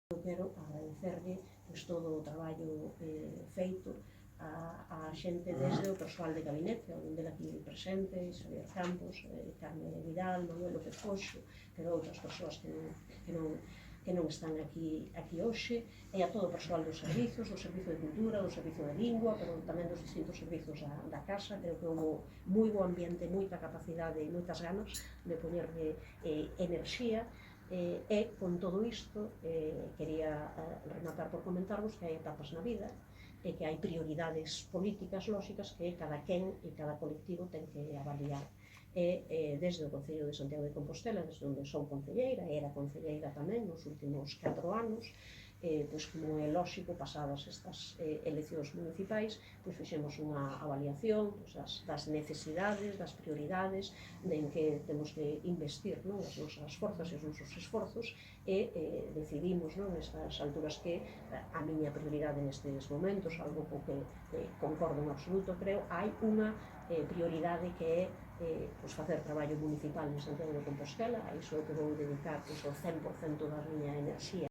Eu quero agradecerlle todo o traballo feito a xente desde o persoal de gabinete, alguén del aquí presente, Xavier Campos, Carme Vidal, Manuel López Foxo, pero outras persoas que non están aquí hoxe, e a todo o persoal dos servizos, do Servizo de Cultura, do Servizo de Lingua, pero tamén dos distintos servizos da Casa. Creo que houve moi bo ambiente, moita capacidade e moitas ganas de poñerle enerxía. E con todo isto quería rematar por comentarvos que hai etapas na vida e que hai prioridades políticas lóxicas que cada quen e cada colectivo ten que avaliar. Desde o Concello de Santiago de Compostela, desde onde son concelleira, e era concelleira tamén nos últimos 4 anos, pois como é lóxico, pasadas estas eleccións municipais, pois fixemos unha avaliación das necesidades, das prioridades, de en que temos que investir as nosas forzas e os nosos esforzos, e decidimos nestas alturas que a miña prioridade nestes momentos, algo co que concordo en absoluto, creo, hai unha prioridade que é facer traballo municipal en Santiago de Compostela. A iso é que vou dedicar o 100% da miña enerxía